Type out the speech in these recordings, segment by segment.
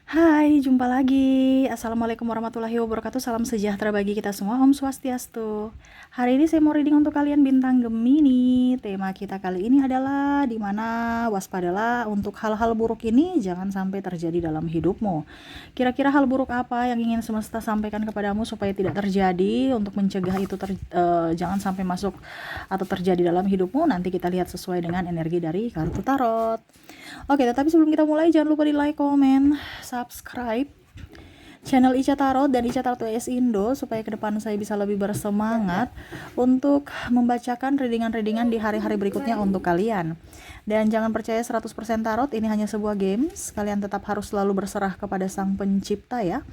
Hai, jumpa lagi. Assalamualaikum warahmatullahi wabarakatuh. Salam sejahtera bagi kita semua. Om Swastiastu. Hari ini saya mau reading untuk kalian bintang Gemini. Tema kita kali ini adalah dimana waspadalah untuk hal-hal buruk ini jangan sampai terjadi dalam hidupmu. Kira-kira hal buruk apa yang ingin semesta sampaikan kepadamu supaya tidak terjadi, untuk mencegah itu jangan sampai masuk atau terjadi dalam hidupmu. Nanti kita lihat sesuai dengan energi dari kartu tarot. Oke, tetapi sebelum kita mulai jangan lupa di like, komen, subscribe channel Ica Tarot dan Ica Tarot WS Indo supaya ke depan saya bisa lebih bersemangat untuk membacakan readingan-readingan di hari-hari berikutnya untuk kalian. Dan jangan percaya 100% tarot, ini hanya sebuah games. Kalian tetap harus selalu berserah kepada Sang Pencipta ya.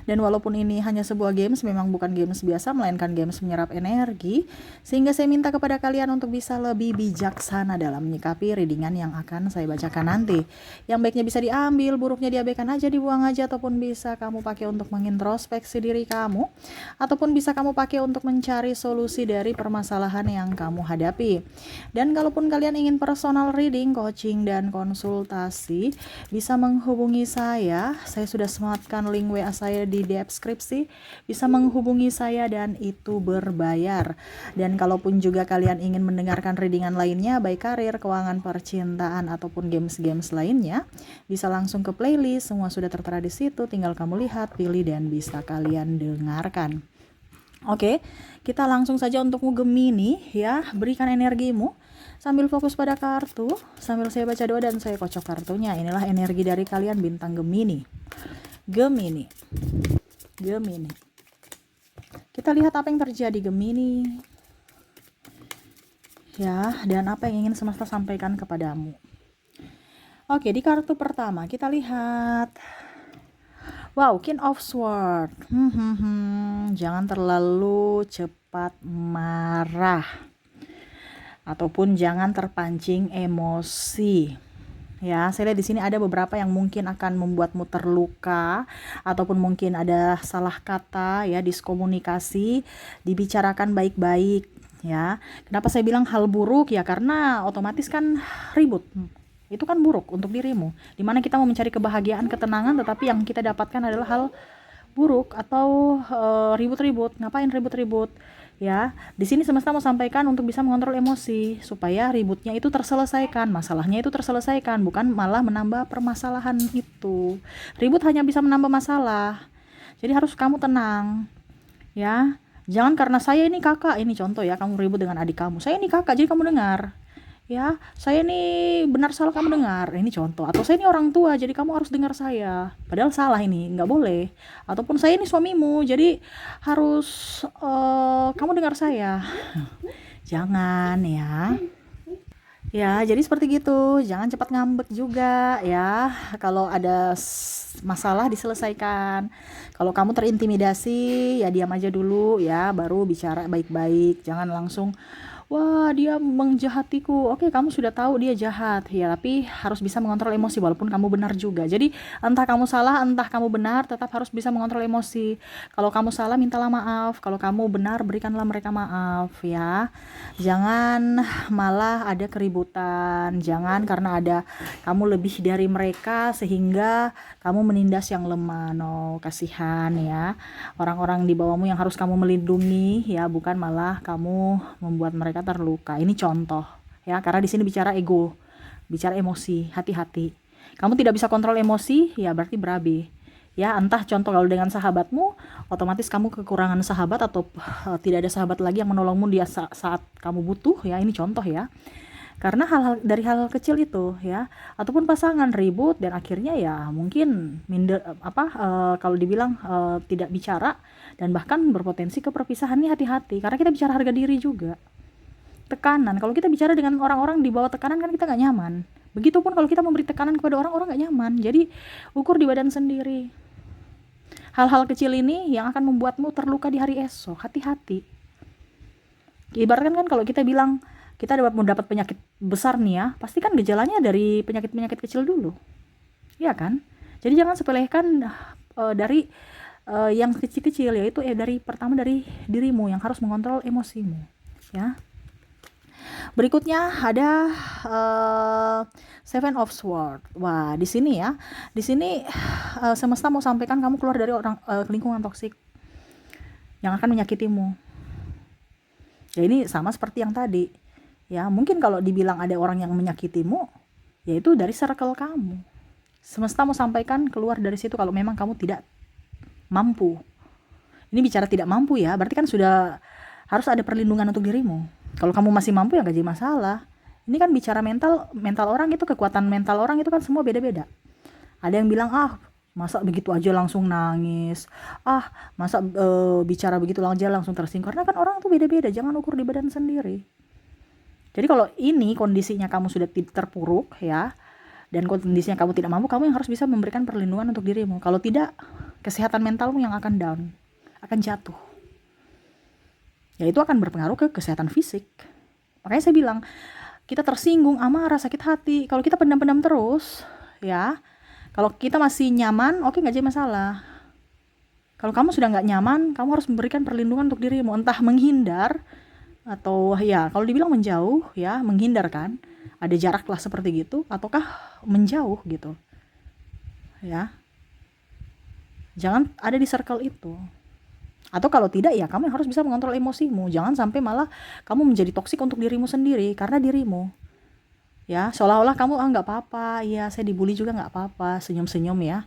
Dan walaupun ini hanya sebuah games, memang bukan games biasa, melainkan games menyerap energi. Sehingga saya minta kepada kalian untuk bisa lebih bijaksana dalam menyikapi readingan yang akan saya bacakan nanti. Yang baiknya bisa diambil, buruknya diabaikan aja, dibuang aja, ataupun bisa kamu pakai untuk mengintrospeksi diri kamu, ataupun bisa kamu pakai untuk mencari solusi dari permasalahan yang kamu hadapi. Dan kalaupun kalian ingin personal reading, coaching, dan konsultasi, bisa menghubungi saya. Saya sudah sematkan link WA saya di deskripsi. Bisa menghubungi saya dan itu berbayar. Dan kalaupun juga kalian ingin mendengarkan readingan lainnya, baik karir, keuangan, percintaan, ataupun games-games lainnya, bisa langsung ke playlist. Semua sudah tertera di situ. Tinggal kamu lihat, pilih, dan bisa kalian dengarkan. Oke, kita langsung saja untuk Gemini ya. Berikan energimu sambil fokus pada kartu, sambil saya baca doa dan saya kocok kartunya. Inilah energi dari kalian bintang Gemini. Gemini. Gemini. Kita lihat apa yang terjadi Gemini. Ya, dan apa yang ingin semesta sampaikan kepadamu. Oke, di kartu pertama kita lihat, wow, King of Swords. Jangan terlalu cepat marah, ataupun jangan terpancing emosi. Ya, saya lihat di sini ada beberapa yang mungkin akan membuatmu terluka, ataupun mungkin ada salah kata ya, diskomunikasi, dibicarakan baik-baik ya. Kenapa saya bilang hal buruk ya? Karena otomatis kan ribut. Itu kan buruk untuk dirimu. Dimana kita mau mencari kebahagiaan, ketenangan, tetapi yang kita dapatkan adalah hal buruk atau ribut-ribut. Ngapain ribut-ribut? Ya, di sini semesta mau sampaikan untuk bisa mengontrol emosi supaya ributnya itu terselesaikan, masalahnya itu terselesaikan, bukan malah menambah permasalahan itu. Ribut hanya bisa menambah masalah. Jadi harus kamu tenang. Ya, jangan karena saya ini kakak, ini contoh ya, kamu ribut dengan adik kamu. Saya ini kakak, jadi kamu dengar. Ya, saya ini benar salah kamu dengar. Ini contoh. Atau saya ini orang tua, jadi kamu harus dengar saya. Padahal salah ini, nggak boleh. Ataupun saya ini suamimu, jadi harus kamu dengar saya. Jangan ya. Ya, jadi seperti gitu. Jangan cepat ngambek juga ya. Kalau ada masalah diselesaikan. Kalau kamu terintimidasi, ya diam aja dulu ya, baru bicara baik-baik. Jangan langsung, wah dia menjahatiku. Oke, kamu sudah tahu dia jahat ya, tapi harus bisa mengontrol emosi walaupun kamu benar juga. Jadi entah kamu salah, entah kamu benar, tetap harus bisa mengontrol emosi. Kalau kamu salah, mintalah maaf. Kalau kamu benar, berikanlah mereka maaf ya. Jangan malah ada keributan. Jangan karena ada kamu lebih dari mereka sehingga kamu menindas yang lemah. No, kasihan ya. Orang-orang di bawahmu yang harus kamu melindungi ya, bukan malah kamu membuat mereka terluka. Ini contoh ya, karena di sini bicara ego, bicara emosi. Hati-hati. Kamu tidak bisa kontrol emosi, ya berarti berabe. Ya, entah contoh kalau dengan sahabatmu, otomatis kamu kekurangan sahabat atau tidak ada sahabat lagi yang menolongmu dia saat kamu butuh ya. Ini contoh ya. Karena hal-hal dari hal-hal kecil itu ya, ataupun pasangan ribut dan akhirnya ya mungkin minder kalau dibilang tidak bicara dan bahkan berpotensi ke perpisahan. Nih hati-hati karena kita bicara harga diri juga. Tekanan, kalau kita bicara dengan orang-orang di bawah tekanan kan kita gak nyaman. Begitupun kalau kita memberi tekanan kepada orang-orang gak nyaman. Jadi ukur di badan sendiri. Hal-hal kecil ini yang akan membuatmu terluka di hari esok. Hati-hati. Ibaratkan kan kalau kita bilang kita mendapat penyakit besar nih ya, pasti kan gejalanya dari penyakit-penyakit kecil dulu. Iya kan? Jadi jangan sepelekan dari yang kecil-kecil, yaitu dari pertama dari dirimu yang harus mengontrol emosimu. Ya. Berikutnya ada Seven of Swords. Wah, di sini ya. Di sini semesta mau sampaikan kamu keluar dari lingkungan toksik yang akan menyakitimu. Ya ini sama seperti yang tadi. Ya, mungkin kalau dibilang ada orang yang menyakitimu, yaitu dari circle kamu. Semesta mau sampaikan keluar dari situ kalau memang kamu tidak mampu. Ini bicara tidak mampu ya, berarti kan sudah harus ada perlindungan untuk dirimu. Kalau kamu masih mampu ya gak jadi masalah. Ini kan bicara mental orang itu, kekuatan mental orang itu kan semua beda-beda. Ada yang bilang, masa begitu aja langsung nangis, masa bicara begitu aja langsung tersinggung. Karena kan orang tuh beda-beda, jangan ukur di badan sendiri. Jadi kalau ini kondisinya kamu sudah terpuruk ya, dan kondisinya kamu tidak mampu, kamu yang harus bisa memberikan perlindungan untuk dirimu. Kalau tidak, kesehatan mentalmu yang akan down, akan jatuh. Ya itu akan berpengaruh ke kesehatan fisik. Makanya saya bilang, kita tersinggung, amarah, sakit hati, kalau kita pendam-pendam terus, ya, kalau kita masih nyaman, oke, gak jadi masalah. Kalau kamu sudah gak nyaman, kamu harus memberikan perlindungan untuk dirimu, entah menghindar, atau ya kalau dibilang menjauh, ya menghindar kan, ada jarak lah seperti gitu, ataukah menjauh gitu, ya, jangan ada di circle itu. Atau kalau tidak ya kamu harus bisa mengontrol emosimu, jangan sampai malah kamu menjadi toksik untuk dirimu sendiri karena dirimu, ya seolah-olah kamu nggak apa-apa, ya saya dibully juga nggak apa-apa, senyum-senyum ya,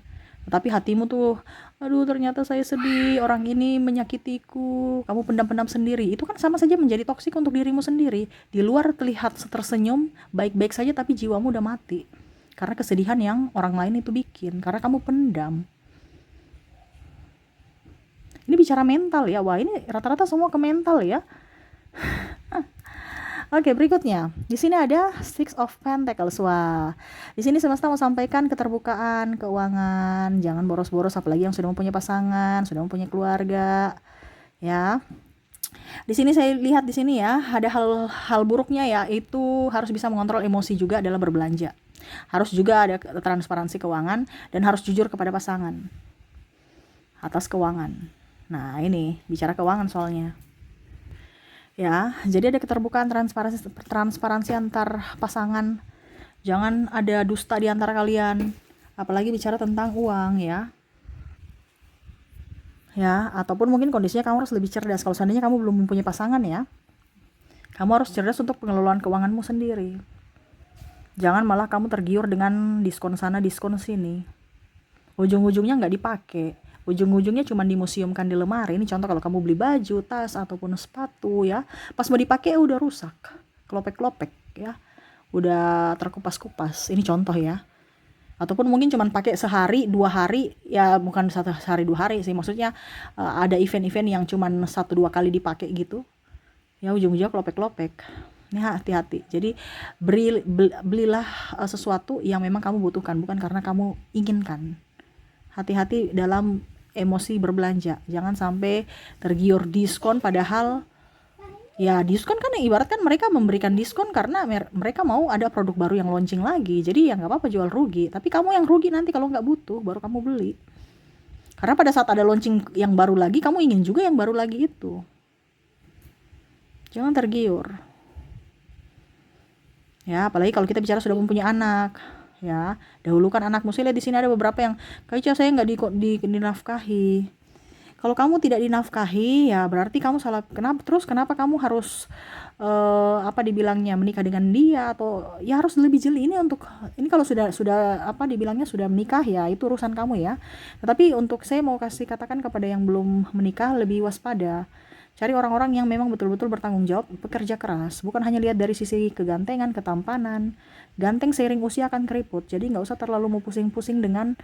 tapi hatimu tuh, aduh ternyata saya sedih, orang ini menyakitiku, kamu pendam-pendam sendiri. Itu kan sama saja menjadi toksik untuk dirimu sendiri. Di luar terlihat tersenyum, baik-baik saja, tapi jiwamu udah mati karena kesedihan yang orang lain itu bikin, karena kamu pendam. Ini bicara mental ya, wah ini rata-rata semua ke mental ya. Oke, berikutnya. Di sini ada Six of Pentacles. Wah, di sini semesta mau sampaikan keterbukaan, keuangan, jangan boros-boros, apalagi yang sudah mempunyai pasangan, sudah mempunyai keluarga, ya. Di sini saya lihat di sini ya, ada hal buruknya ya, itu harus bisa mengontrol emosi juga dalam berbelanja. Harus juga ada transparansi keuangan dan harus jujur kepada pasangan atas keuangan. Nah, ini bicara keuangan soalnya. Ya, jadi ada keterbukaan, transparansi antar pasangan. Jangan ada dusta di antara kalian, apalagi bicara tentang uang ya. Ya, ataupun mungkin kondisinya kamu harus lebih cerdas. Kalau seandainya kamu belum mempunyai pasangan ya, kamu harus cerdas untuk pengelolaan keuanganmu sendiri. Jangan malah kamu tergiur dengan diskon sana, diskon sini. Ujung-ujungnya nggak dipakai. Ujung-ujungnya cuma dimuseumkan di lemari. Ini contoh kalau kamu beli baju, tas, ataupun sepatu ya, pas mau dipakai udah rusak, kelopek-kelopek ya, udah terkupas-kupas. Ini contoh ya. Ataupun mungkin cuma pakai sehari, 2 hari, ya bukan sehari 2 hari sih, maksudnya ada event-event yang cuma 1-2 kali dipakai gitu. Ya ujung-ujungnya kelopek-kelopek. Ini hati-hati. Jadi belilah sesuatu yang memang kamu butuhkan, bukan karena kamu inginkan. Hati-hati dalam emosi berbelanja, jangan sampai tergiur diskon, padahal ya diskon kan ibarat kan mereka memberikan diskon karena mereka mau ada produk baru yang launching lagi, jadi ya nggak apa-apa jual rugi, tapi kamu yang rugi nanti kalau nggak butuh baru kamu beli, karena pada saat ada launching yang baru lagi kamu ingin juga yang baru lagi itu. Jangan tergiur ya, apalagi kalau kita bicara sudah mempunyai anak ya. Dahulukan anakmu. Saya lihat di sini ada beberapa yang kayak saya nggak dinafkahi. Kalau kamu tidak dinafkahi ya berarti kamu salah. Kenapa kamu harus dibilangnya menikah dengan dia, atau ya harus lebih jeli. Ini kalau sudah dibilangnya sudah menikah ya itu urusan kamu ya. Tetapi untuk saya mau katakan kepada yang belum menikah, lebih waspada. Cari orang-orang yang memang betul-betul bertanggung jawab, bekerja keras, bukan hanya lihat dari sisi kegantengan, ketampanan. Ganteng seiring usia akan keriput, jadi nggak usah terlalu mau pusing-pusing dengan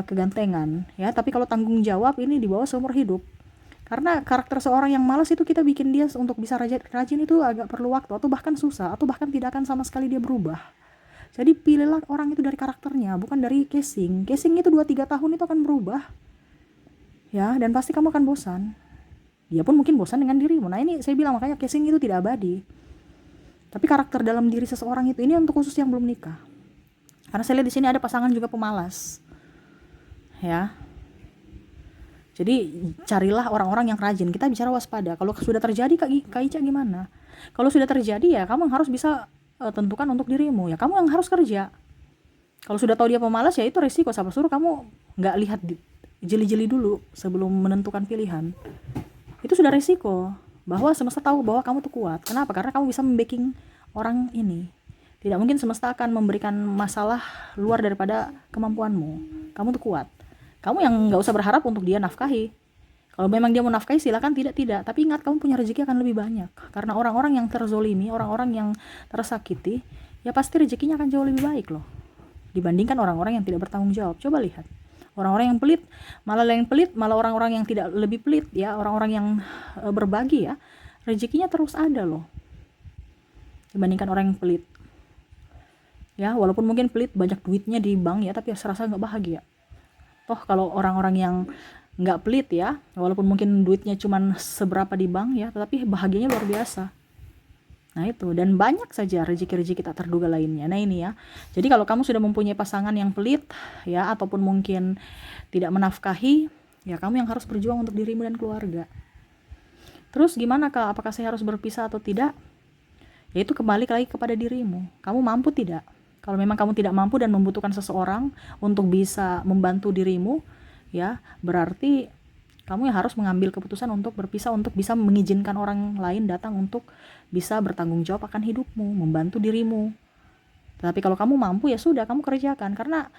kegantengan ya. Tapi kalau tanggung jawab ini dibawa seumur hidup, karena karakter seorang yang malas itu kita bikin dia untuk bisa rajin itu agak perlu waktu, atau bahkan susah, atau bahkan tidak akan sama sekali dia berubah. Jadi pilihlah orang itu dari karakternya, bukan dari casing itu 2-3 tahun itu akan berubah ya, dan pasti kamu akan bosan. Dia pun mungkin bosan dengan dirimu. Nah ini saya bilang, makanya casing itu tidak abadi. Tapi karakter dalam diri seseorang itu, ini untuk khusus yang belum nikah. Karena saya lihat di sini ada pasangan juga pemalas. Ya. Jadi carilah orang-orang yang rajin. Kita bicara waspada. Kalau sudah terjadi Kak Ica gimana? Kalau sudah terjadi ya kamu yang harus bisa tentukan untuk dirimu, ya kamu yang harus kerja. Kalau sudah tahu dia pemalas ya itu resiko, siapa suruh kamu nggak lihat jeli-jeli dulu sebelum menentukan pilihan. Itu sudah resiko, bahwa semesta tahu bahwa kamu tuh kuat. Kenapa? Karena kamu bisa membacking orang ini. Tidak mungkin semesta akan memberikan masalah luar daripada kemampuanmu. Kamu tuh kuat. Kamu yang nggak usah berharap untuk dia nafkahi. Kalau memang dia mau nafkahi silakan, tidak. Tapi ingat, kamu punya rezeki akan lebih banyak. Karena orang-orang yang terzolimi, orang-orang yang tersakiti, ya pasti rezekinya akan jauh lebih baik loh, dibandingkan orang-orang yang tidak bertanggung jawab. Coba lihat. Orang-orang yang pelit, malah orang-orang yang tidak lebih pelit ya, orang-orang yang berbagi ya, rezekinya terus ada loh, dibandingkan orang yang pelit. Ya, walaupun mungkin pelit banyak duitnya di bank ya, tapi serasa nggak bahagia. Toh kalau orang-orang yang nggak pelit ya, walaupun mungkin duitnya cuman seberapa di bank ya, tetapi bahagianya luar biasa. Nah itu, dan banyak saja rezeki-rezeki tak terduga lainnya. Nah ini ya, jadi kalau kamu sudah mempunyai pasangan yang pelit ya, ataupun mungkin tidak menafkahi, ya kamu yang harus berjuang untuk dirimu dan keluarga. Terus gimana Kak, apakah saya harus berpisah atau tidak? Ya itu kembali lagi kepada dirimu, kamu mampu tidak? Kalau memang kamu tidak mampu dan membutuhkan seseorang untuk bisa membantu dirimu, ya berarti kamu yang harus mengambil keputusan untuk berpisah, untuk bisa mengizinkan orang lain datang untuk bisa bertanggung jawab akan hidupmu, membantu dirimu. Tapi kalau kamu mampu ya sudah, kamu kerjakan, karena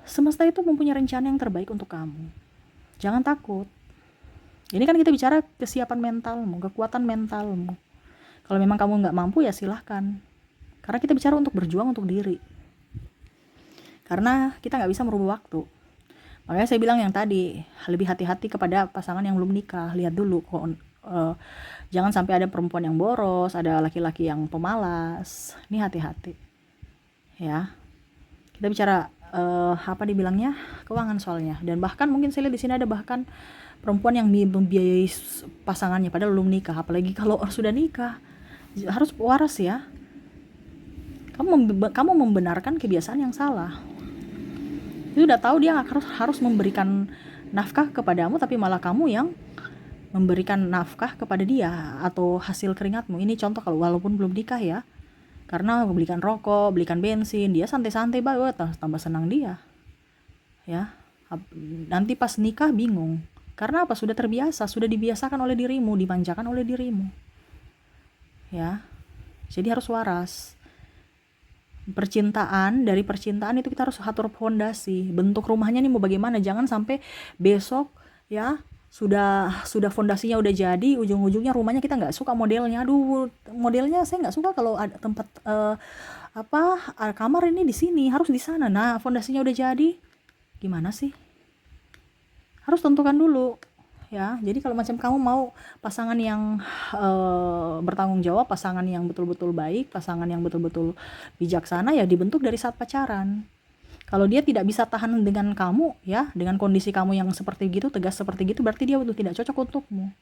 semesta itu mempunyai rencana yang terbaik untuk kamu. Jangan takut. Ini kan kita bicara kesiapan mentalmu, kekuatan mentalmu. Kalau memang kamu nggak mampu ya silahkan. Karena kita bicara untuk berjuang untuk diri. Karena kita nggak bisa merubah waktu. Makanya saya bilang yang tadi, lebih hati-hati kepada pasangan yang belum nikah. Lihat dulu, jangan sampai ada perempuan yang boros, ada laki-laki yang pemalas. Ini hati-hati. Ya, kita bicara apa dibilangnya, keuangan soalnya. Dan bahkan mungkin saya lihat di sini ada bahkan perempuan yang membiayai pasangannya padahal belum nikah. Apalagi kalau sudah nikah, harus waras ya. Kamu membenarkan kebiasaan yang salah. Itu udah tahu dia harus memberikan nafkah kepadamu, tapi malah kamu yang memberikan nafkah kepada dia atau hasil keringatmu. Ini contoh kalau walaupun belum nikah ya, karena belikan rokok, belikan bensin, dia santai-santai banget, tambah senang dia ya. Nanti pas nikah bingung, karena apa? Sudah terbiasa, sudah dibiasakan oleh dirimu, dimanjakan oleh dirimu ya. Jadi harus waras. Dari percintaan itu kita harus atur fondasi, bentuk rumahnya nih mau bagaimana. Jangan sampai besok ya sudah fondasinya udah jadi, ujung-ujungnya rumahnya kita nggak suka modelnya. Aduh, modelnya saya nggak suka kalau ada tempat kamar ini di sini, harus di sana. Nah, fondasinya udah jadi, gimana sih? Harus tentukan dulu ya. Jadi kalau macam kamu mau pasangan yang bertanggung jawab, pasangan yang betul-betul baik, pasangan yang betul-betul bijaksana, ya dibentuk dari saat pacaran. Kalau dia tidak bisa tahan dengan kamu ya, dengan kondisi kamu yang seperti gitu, tegas seperti gitu, berarti dia tidak cocok untukmu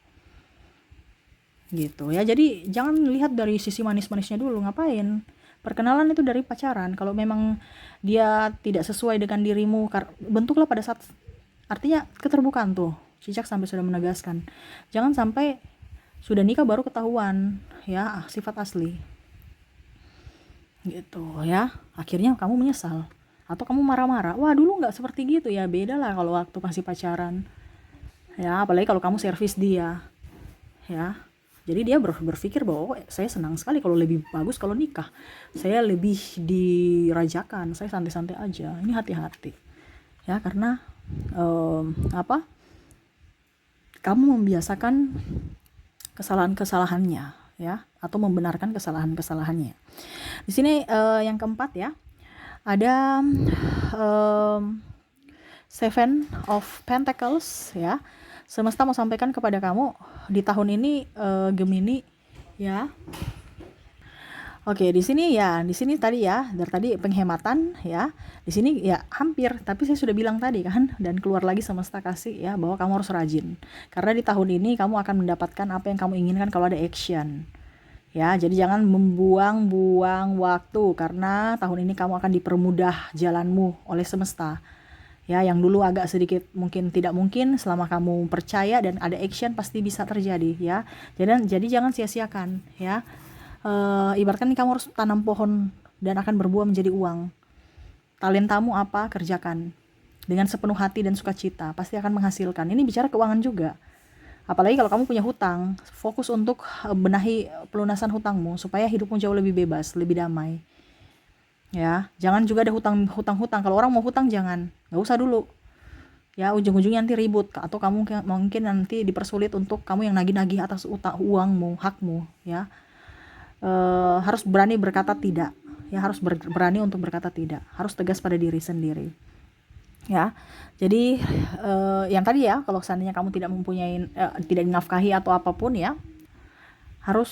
gitu ya. Jadi jangan lihat dari sisi manis-manisnya dulu. Ngapain? Perkenalan itu dari pacaran. Kalau memang dia tidak sesuai dengan dirimu, bentuklah pada saat, artinya keterbukaan tuh. Cicak sampai sudah menegaskan, jangan sampai sudah nikah baru ketahuan ya sifat asli gitu ya. Akhirnya kamu menyesal atau kamu marah-marah, wah dulu nggak seperti gitu ya. Beda lah kalau waktu masih pacaran ya, apalagi kalau kamu servis dia ya. Jadi dia berpikir bahwa saya senang sekali kalau lebih bagus kalau nikah, saya lebih dirajakan, saya santai-santai aja. Ini hati-hati ya, karena kamu membiasakan kesalahan-kesalahannya ya, atau membenarkan kesalahan-kesalahannya. Di sini yang keempat ya, ada Seven of Pentacles ya. Semesta mau sampaikan kepada kamu di tahun ini Gemini ya. Oke, di sini tadi ya, dari tadi penghematan ya. Di sini ya hampir, tapi saya sudah bilang tadi kan, dan keluar lagi semesta kasih ya, bahwa kamu harus rajin. Karena di tahun ini kamu akan mendapatkan apa yang kamu inginkan kalau ada action. Ya, jadi jangan membuang-buang waktu, karena tahun ini kamu akan dipermudah jalanmu oleh semesta. Ya, yang dulu agak sedikit mungkin tidak mungkin, selama kamu percaya dan ada action pasti bisa terjadi ya. Jadi jangan sia-siakan ya. Ibaratkan nih, kamu harus tanam pohon dan akan berbuah menjadi uang. Talentamu apa, kerjakan dengan sepenuh hati dan sukacita, pasti akan menghasilkan. Ini bicara keuangan juga. Apalagi kalau kamu punya hutang, fokus untuk benahi pelunasan hutangmu supaya hidupmu jauh lebih bebas, lebih damai. Ya, jangan juga ada hutang-hutang. Kalau orang mau hutang jangan, nggak usah dulu. Ya, ujung-ujungnya nanti ribut atau kamu mungkin nanti dipersulit untuk kamu yang nagih-nagih atas uangmu, hakmu. Ya, harus berani berkata tidak. Ya, harus berani untuk berkata tidak. Harus tegas pada diri sendiri. Ya, jadi yang tadi ya, kalau seandainya kamu tidak mempunyai, tidak dinafkahi atau apapun ya, harus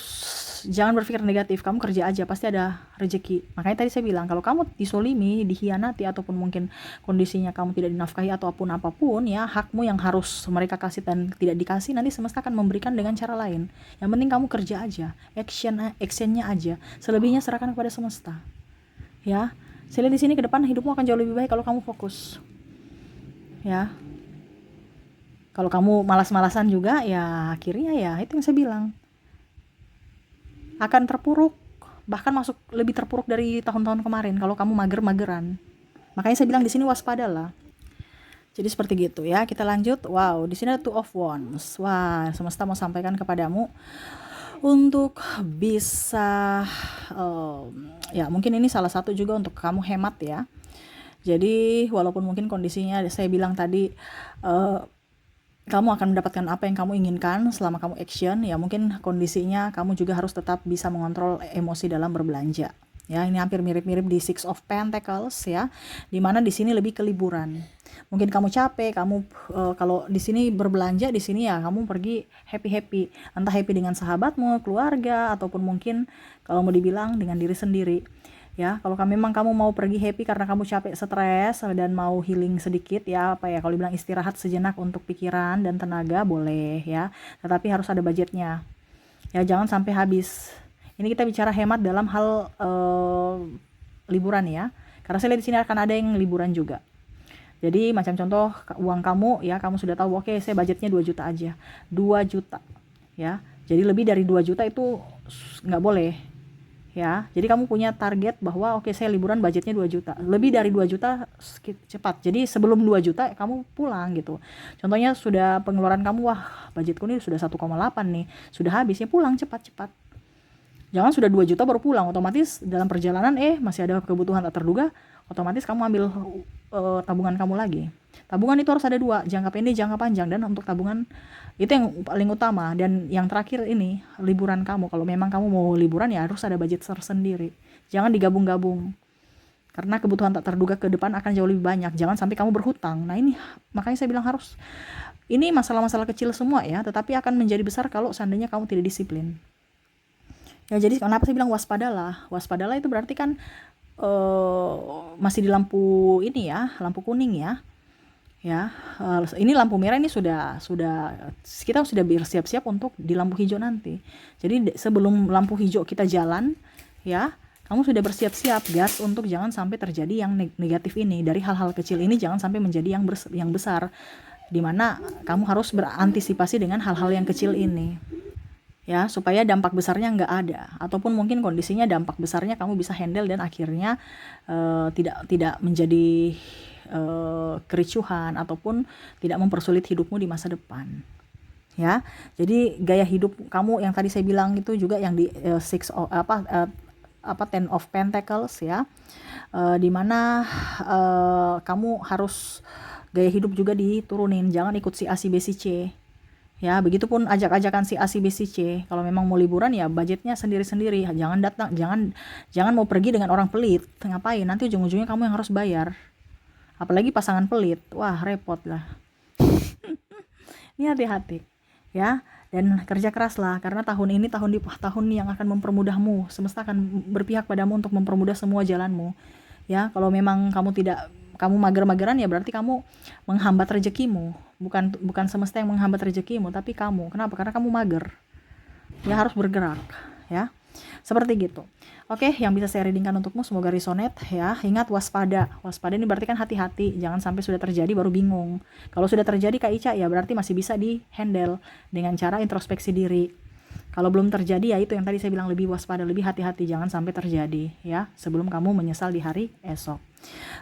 jangan berpikir negatif, kamu kerja aja pasti ada rezeki. Makanya tadi saya bilang, kalau kamu disolimi, dikhianati, ataupun mungkin kondisinya kamu tidak dinafkahi atau apapun ya, hakmu yang harus mereka kasih dan tidak dikasih, nanti semesta akan memberikan dengan cara lain. Yang penting kamu kerja aja, actionnya aja, selebihnya serahkan kepada semesta. Ya, saya lihat di sini ke depan hidupmu akan jauh lebih baik kalau kamu fokus. Ya, kalau kamu malas-malasan juga ya, akhirnya ya itu yang saya bilang, akan terpuruk, bahkan masuk lebih terpuruk dari tahun-tahun kemarin kalau kamu mager-mageran. Makanya saya bilang di sini waspadalah. Jadi seperti gitu ya. Kita lanjut. Wow, di sini ada Two of Wands. Wah, semesta mau sampaikan kepadamu untuk bisa ya, mungkin ini salah satu juga untuk kamu hemat ya. Jadi walaupun mungkin kondisinya saya bilang tadi, kamu akan mendapatkan apa yang kamu inginkan selama kamu action, ya mungkin kondisinya kamu juga harus tetap bisa mengontrol emosi dalam berbelanja. Ya, ini hampir mirip-mirip di Six of Pentacles ya, dimana di sini lebih ke liburan. Mungkin kamu capek, kamu kalau di sini berbelanja, di sini ya kamu pergi happy, entah happy dengan sahabatmu, keluarga, ataupun mungkin kalau mau dibilang dengan diri sendiri. Ya, kalau memang kamu mau pergi happy karena kamu capek, stres, dan mau healing sedikit ya, apa ya, kalau dibilang istirahat sejenak untuk pikiran dan tenaga, boleh ya, tetapi harus ada budgetnya ya, jangan sampai habis. Ini kita bicara hemat dalam hal liburan ya, karena saya lihat di sini akan ada yang liburan juga. Jadi macam contoh uang kamu ya, kamu sudah tahu, oke, saya budgetnya 2 juta aja, 2 juta ya, jadi lebih dari 2 juta itu nggak boleh ya. Jadi kamu punya target bahwa oke, saya liburan budgetnya 2 juta. Lebih dari 2 juta cepat. Jadi sebelum 2 juta kamu pulang gitu. Contohnya sudah pengeluaran kamu, wah budgetku nih sudah 1,8 nih, sudah habis, ya pulang cepat-cepat. Jangan sudah 2 juta baru pulang, otomatis dalam perjalanan masih ada kebutuhan tak terduga, otomatis kamu ambil tabungan kamu lagi. Tabungan itu harus ada 2, jangka pendek, jangka panjang, dan untuk tabungan itu yang paling utama. Dan yang terakhir ini liburan kamu, kalau memang kamu mau liburan ya harus ada budget tersendiri, jangan digabung-gabung, karena kebutuhan tak terduga ke depan akan jauh lebih banyak. Jangan sampai kamu berhutang. Nah ini makanya saya bilang harus, ini masalah-masalah kecil semua ya, tetapi akan menjadi besar kalau seandainya kamu tidak disiplin ya. Jadi kenapa saya bilang waspadalah itu berarti kan masih di lampu ini ya, lampu kuning ya. Ya, ini lampu merah, ini sudah kita sudah bersiap-siap untuk di lampu hijau nanti. Jadi sebelum lampu hijau kita jalan ya, kamu sudah bersiap-siap gas untuk jangan sampai terjadi yang negatif ini. Dari hal-hal kecil ini jangan sampai menjadi yang besar, dimana kamu harus berantisipasi dengan hal-hal yang kecil ini ya, supaya dampak besarnya nggak ada, ataupun mungkin kondisinya dampak besarnya kamu bisa handle dan akhirnya tidak menjadi kericuhan ataupun tidak mempersulit hidupmu di masa depan ya. Jadi gaya hidup kamu yang tadi saya bilang itu juga yang di Ten of Pentacles ya, dimana kamu harus gaya hidup juga diturunin, jangan ikut si A si B si C ya. Begitupun ajak-ajakan si A si B si C, kalau memang mau liburan ya budgetnya sendiri-sendiri, jangan mau pergi dengan orang pelit, ngapain, nanti ujung-ujungnya kamu yang harus bayar, apalagi pasangan pelit, wah repot lah. Ini hati-hati ya, dan kerja keras lah, karena tahun ini tahun yang akan mempermudahmu. Semesta akan berpihak padamu untuk mempermudah semua jalanmu ya. Kalau memang kamu mager-mageran ya berarti kamu menghambat rezekimu, bukan semesta yang menghambat rezekimu, tapi kamu. Kenapa? Karena kamu mager ya, harus bergerak ya. Seperti gitu. Oke, yang bisa saya readingkan untukmu semoga resonate ya. Ingat waspada. Waspada ini berarti kan hati-hati, jangan sampai sudah terjadi baru bingung. Kalau sudah terjadi Kak Ica ya berarti masih bisa di-handle dengan cara introspeksi diri. Kalau belum terjadi ya itu yang tadi saya bilang, lebih waspada, lebih hati-hati, jangan sampai terjadi ya sebelum kamu menyesal di hari esok.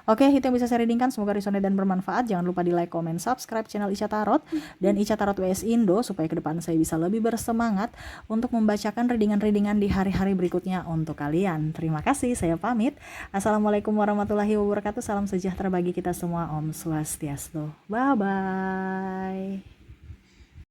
Oke, itu yang bisa saya readingkan, semoga resonate dan bermanfaat. Jangan lupa di like, comment, subscribe channel Ica Tarot dan Ica Tarot WS Indo supaya ke depan saya bisa lebih bersemangat untuk membacakan readingan-readingan di hari-hari berikutnya untuk kalian. Terima kasih, saya pamit. Assalamualaikum warahmatullahi wabarakatuh. Salam sejahtera bagi kita semua. Om Swastiastu. Bye bye.